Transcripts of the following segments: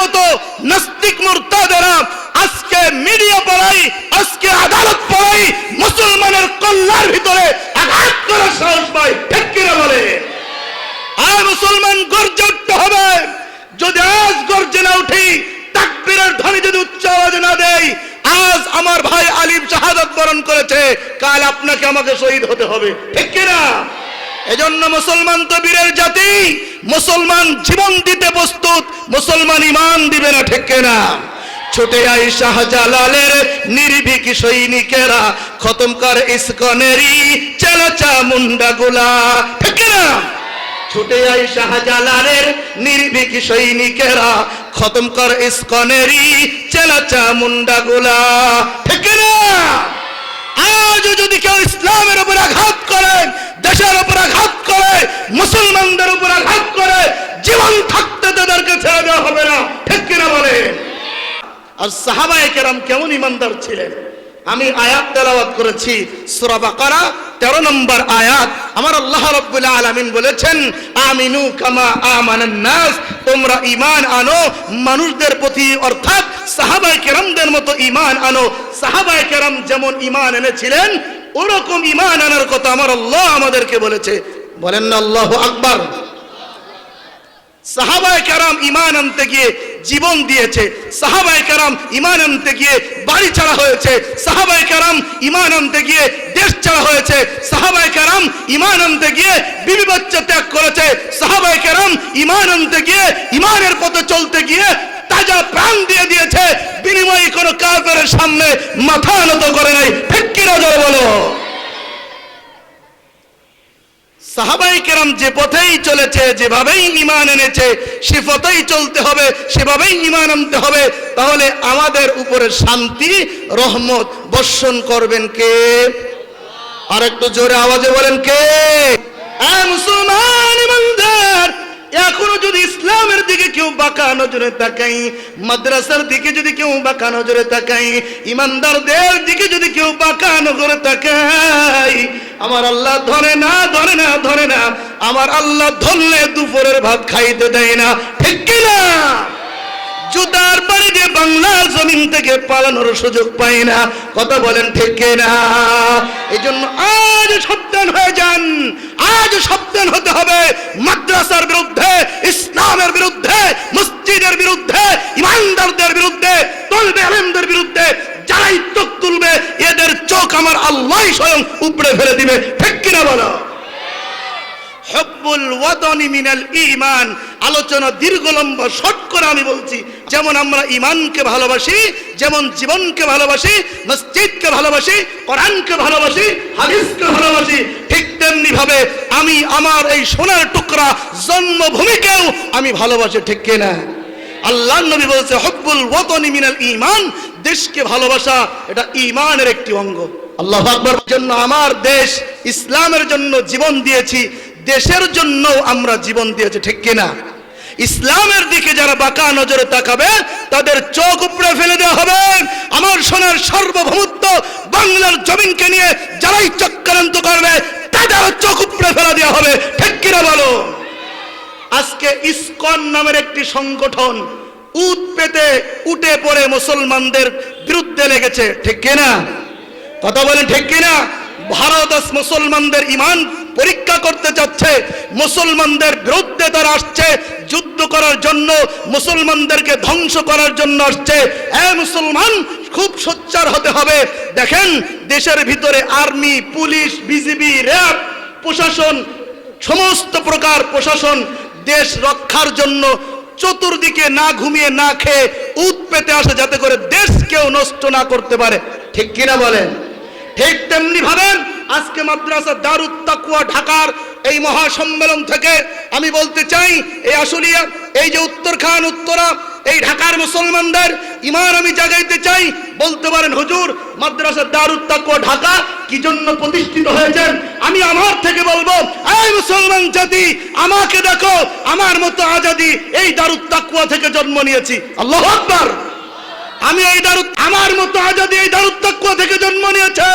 মতো নাস্তিক মুরতাদেরা আজকে মিডিয়া পড়াই, আজকে আদালত পড়াই মুসলমানের কল্যাণের ভিতরে আঘাত করার সাহস পায়। ঠিক কিনা বলে? আর মুসলমান গর্জে উঠতে হবে। যদি আজ গর্জে না উঠি, তাকবীরের ধ্বনি যদি উচ্চ আওয়াজে না দেই, আজ আমার ভাই আলিম শাহাদাত বরণ করেছে, কাল আপনাকে আমাকে শহীদ হতে হবে। ঠিক কিনা? এজন্য মুসলমান তো বীরের জাতি, মুসলমান জীবন দিতে প্রস্তুত, মুসলমান ঈমান দিবে না। ঠিক কিনা? ছুটে আই শাহজালালের নির্ভীক সৈনিকেরা, খতম কর ইসকনেরই চেলাচা মুন্ডাগুলা। ঠিক কিনা? ছুটে আই শাহজালালের নির্ভীক সৈনিকেরা, খতম কর ইসকনেরই চেলাচা মুন্ডাগুলা। ঠিক না? আজ যদি কেউ ইসলামের উপর আঘাত করে, দেশের উপর আঘাত করে, মুসলমানদের উপর আঘাত করে, জীবন থাকতে তাদেরকে ছেড়ে দেওয়া হবে না। ঠিক কিনা বলে? আর সাহাবায়ে কেরাম কেমন ইমানদার ছিলেন? আমি আয়াত তেলাওয়াত করেছি, সূরা বাকারা 13 নম্বর আয়াত। আমার আল্লাহ রাব্বুল আলামিন বলেছেন, আমিনু কামা আমানান নাস, তোমরা ঈমান আনো মানুষদের প্রতি, অর্থাৎ সাহাবায়ে কেরামদের মতো ঈমান আনো। সাহাবায়ে কেরাম যেমন ঈমান এনেছিলেন, ওরকম ঈমান আনার কথা আমার আল্লাহ আমাদেরকে বলেছে। বলেন না আল্লাহু আকবার। সাহাবায়ে কেরাম ঈমান আনতে গিয়ে জীবন দিয়েছে, সাহাবায়ে কেরাম ঈমান আনতে গিয়ে বাড়ি ছাড়া হয়েছে, সাহাবায়ে কেরাম ঈমান আনতে গিয়ে দেশ ছাড়া হয়েছে, সাহাবায়ে কেরাম ঈমান আনতে গিয়ে বিবি বাচ্চা ত্যাগ করেছে, সাহাবায়ে কেরাম ঈমান আনতে গিয়ে ঈমানের পথে চলতে গিয়ে তাজা প্রাণ দিয়ে দিয়েছে, বিনিময়ে কোনো কাফেরের সামনে মাথা নত করে নাই। ঠিক কিনা জোরে বলো? সাহাবায়ে কেরাম যে পথেই চলেছে, যেভাবেই ঈমান এনেছে, সে পথেই চলতে হবে, সেভাবেই ঈমান আনতে হবে। তাহলে আমাদের উপরে শান্তি, রহমত বর্ষণ করবেন কে? আর একটু জোরে আওয়াজে বলেন কে? মুসলমান ইমানদার, এখনো যদি ইসলামের দিকে কেউ বাঁকা নজরে তাকাই, মাদ্রাসার দিকে যদি কেউ বাঁকা নজরে তাকাই, ইমানদারদের দিকে যদি কেউ বাঁকা নজরে তাকাই, আমার আল্লাহ ধরে না, ধরে না, ধরে না। আমার আল্লাহ ধরলে দুপুরের ভাত খাইতে দেয় না। ঠিক কিনা? জুতার বাড়ি দিয়ে বাংলার জমিন থেকে পালানোর সুযোগ পাই না। কথা বলেন ঠিক কিনা? এই জন্য আজ সাবধান হয়ে যান, আজ সাবধান হতে হবে। মাদ্রাসার বিরুদ্ধে, ইসলামের বিরুদ্ধে, মসজিদের বিরুদ্ধে, ইমানদারদের বিরুদ্ধে, তলবে আলেমদের বিরুদ্ধে যারাই চোখ তুলবে, এদের চোখ আমার আল্লাহ স্বয়ং উপড়ে ফেলে দিবে। ঠিক কিনা বলো? হুব্বুল ওয়াতানি মিনাল ঈমান। আলোচনা দীর্ঘ লম্বা, শর্ট করে আমি বলছি। যেমন আমরা ঈমানকে ভালোবাসি, যেমন জীবনকে ভালোবাসি, মসজিদকে ভালোবাসি, কোরআনকে ভালোবাসি, হাদিসকে ভালোবাসি, ঠিক তেমনি ভাবে আমি আমার এই সোনার টুকরা জন্মভূমিকেও আমি ভালোবাসি। ঠিক কিনা? আল্লাহর নবী বলেছে, হুব্বুল ওয়াতানি মিনাল ঈমান, দেশকে ভালোবাসা এটা ঈমানের একটি অঙ্গ। আল্লাহু আকবার। জন্য আমার দেশ ইসলামের জন্য জীবন দিয়েছি, দেশের জন্য আমরা জীবন দিয়েছি। ঠিক কিনা? ইসলামের দিকে যারা বাঁকা নজরে তাকাবে, তাদের চোখ উপড়ে ফেলে দেওয়া হবে। আমার সোনার সার্বভৌমত্ব বাংলার জমিনকে নিয়ে যারাই চক্রান্ত করবে, তাদের চোখ উপড়ে ফেলে দেওয়া হবে। ঠিক কিনা বলো? আজকে ইসকন নামের একটি সংগঠন উত পেতে উঠে পড়ে মুসলমানদের বিরুদ্ধে লেগেছে। ঠিক কিনা? কথা বলেন ঠিক কিনা? ভারত আজ মুসলমানদের ঈমান পরীক্ষা করতে যাচ্ছে, মুসলমানদের বিরুদ্ধে তারা আসছে, যুদ্ধ করার জন্য, মুসলমানদেরকে ধ্বংস করার জন্য আসছে। মুসলমান খুব সোচ্চার হতে হবে। দেখেন, দেশের ভিতরে আর্মি, পুলিশ, বিজিবি, র্যাব, প্রশাসন, সমস্ত প্রকার প্রশাসন দেশ রক্ষার জন্য চতুর্দিকে না ঘুমিয়ে না খেয়ে উত পেতে আসে, যাতে করে দেশ কেউ নষ্ট না করতে পারে। ঠিক কিনা বলেন? ঠিক তেমনি ভাবে আজকে মাদ্রাসা দারুত তাকওয়া ঢাকার এই মহাসম্মেলন থেকে আমি বলতে চাই, এই আশুলিয়া, এই যে উত্তরখান, উত্তরা, এই ঢাকার মুসলমানদের ঈমান আমি জাগাইতে চাই। বলতে পারেন, হুজুর মাদ্রাসা দারুত তাকওয়া ঢাকা কি জন্য প্রতিষ্ঠিত হয়েছে? আমি আমার থেকে বলবো, এই মুসলমান জাতি, আমাকে দেখো, আমার মতো আজাদি এই দারুত তাকওয়া থেকে জন্ম নিয়েছি। আল্লাহু আকবার। আমি এই দারুত, আমার মতো আজাদি এই দারুত তাকওয়া থেকে জন্ম নিয়েছে।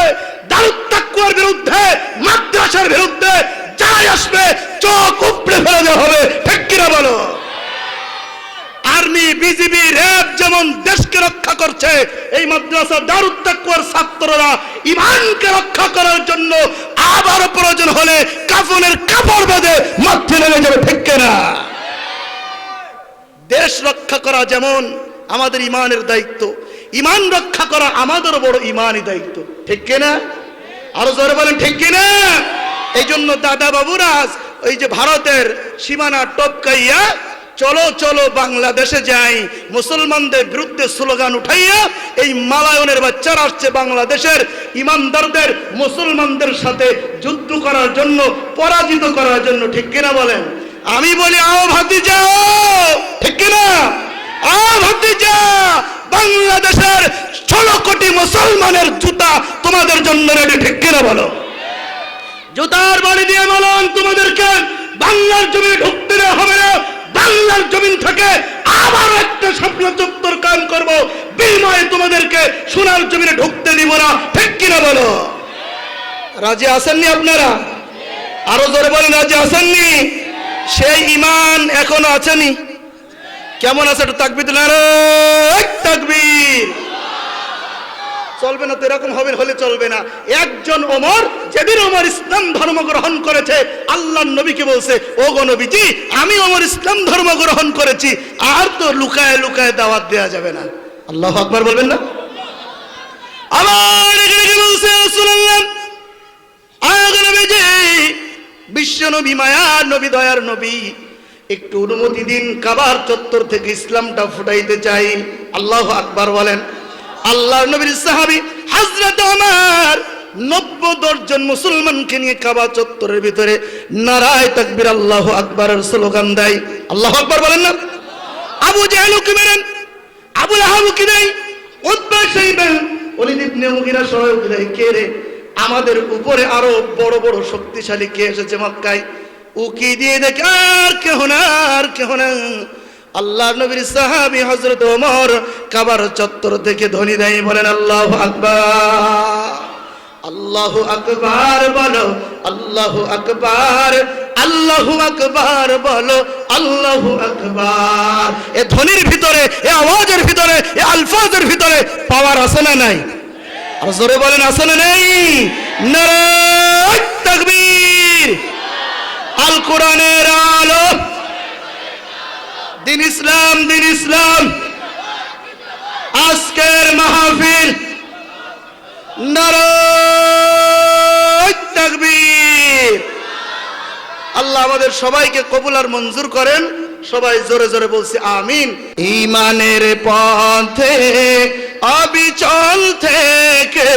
দারুত তাকওয়ার বিরুদ্ধে, মাদ্রাসার বিরুদ্ধে যাই আসবে, চোখ উপড়ে ফেলে দেওয়া হবে। ঠিক কিনা বলো? আর আর্মি, বিজিবি, র্যাব যেমন দেশকে রক্ষা করছে, এই মাদ্রাসা দারুত তাকওয়ার ছাত্ররা ঈমানকে রক্ষা করার জন্য আবার প্রয়োজন হলে কাফনের কাপড় বেঁধে মাঠে নেমে যাবে, ঠিক কিনা? দেশ রক্ষা করা যেমন আমাদের ঈমানের দায়িত্ব, ঈমান রক্ষা করা আমাদের বড় ঈমানি দায়িত্ব, ঠিক কিনা? আরো জোরে বলেন, ঠিক কিনা? এই জন্য দাদা বাবুরা ওই যে ভারতের সীমানা টপকাইয়া চলো চলো বাংলাদেশে যাই মুসলমানদের বিরুদ্ধে স্লোগান উঠাইয়া এই মালায়নের বাচ্চারা আসছে বাংলাদেশের ইমানদারদের মুসলমানদের সাথে যুদ্ধ করার জন্য, পরাজিত করার জন্য, ঠিক কিনা বলেন? আমি বলি আও ভাতিজা, ঠিক কিনা? আও ভাতিজা, বাংলাদেশের 16 কোটি মুসলমানের জুতা তোমাদের জন্য রেডি, ঠিক কিনা বলো? জুতার বাড়ি দিয়ে বলুন তোমাদেরকে বাংলার জমিনে ঢুকতে দেওয়া হবে না। বাংলার জমিন থেকে আবার একটা স্বপ্ন চত্বর কায়েম করব, বিনিময়ে তোমাদেরকে সোনার জমিনে ঢুকতে দিব না, ঠিক কিনা বলো? রাজি আছেননি আপনারা? আরো জোরে বলেন, রাজি আছেননি? সেই ঈমান এখনো আছেনি? কেমন আছে একটু তাকবীর দিন, তাকবীর। চলবে না তো, এরকম হবে হলে চলবে না। একজন ওমর যেদিন ওমর ইসলাম ধর্ম গ্রহণ করেছে, আল্লাহর নবীকে বলছে, ও গো নবীজি, আমি ওমর ইসলাম ধর্ম গ্রহণ করেছি, আর তো লুকায় লুকায় দাওয়াত দেওয়া যাবে না। আল্লাহু আকবার বলবেন না? আবার এখানে বলছে রাসূলুল্লাহ, আগে নবীজি, বিশ্ব নবী, মায়ার নবী, দয়ার নবী, একটু অনুমতি দিন, কাবার চত্বর থেকে ইসলামটা ফুটাইতে চাই। আল্লাহু আকবার বলেন। আল্লাহর নবীর সাহাবী হযরত ওমর 90 জন মুসলমানকে নিয়ে কাবা চত্বরের ভিতরে নারায়ে তাকবীর আল্লাহু আকবারের স্লোগান দেয়। আল্লাহু আকবার বলেন না? আবু জাহলকে মেরেন, আবু লাহাবকে দেয়, উতবা শাইবা, ওলীদ ইবনে মুগীরা সবাইকে দেয়। কে রে? আমাদের উপরে আরো বড় বড় শক্তিশালী কে এসেছে মক্কায়? উকি দিয়ে দেখে আর কেহ না, আর কেহ না, আল্লাহর নবীর সাহাবী হযরত ওমর কাবার চত্বর থেকে ধ্বনি দেয়, বলেন আল্লাহু আকবার, আল্লাহু আকবার বলো, আল্লাহু আকবার, আল্লাহু আকবার বলো, আল্লাহু আকবার। এই ধ্বনির ভিতরে, এই আওয়াজের ভিতরে, এই আলফাজের ভিতরে পাওয়ার আছে না নাই? আর জোরে বলেন, আছে না নাই? নারায়ে তাকবীর। আল কোরআনের আলো, দিন ইসলাম, দিন ইসলাম। আজকের মাহফিল, নারায়ে তাকবীর। আল্লাহ আমাদের সবাইকে কবুল আর মঞ্জুর করেন। সবাই জোরে জোরে বলছি আমিন। ঈমানের পথে অবিচল থেকে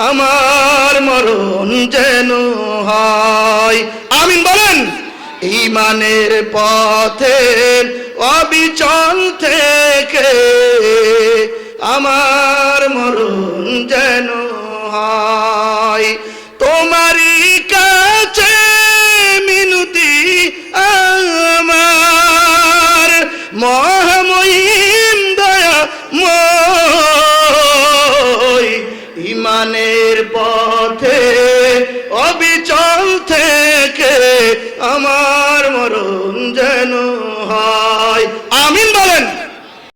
আমার মরণ যেন হয়, আমিন বলেন। ঈমানের পথে অবিচল থেকে আমার মরণ যেন হয়, তোমারই কাছে মিনতি আমার, মহামহিম দয়াময়। ঈমানের পথে অবিচল থেকে আমার মরণ যেন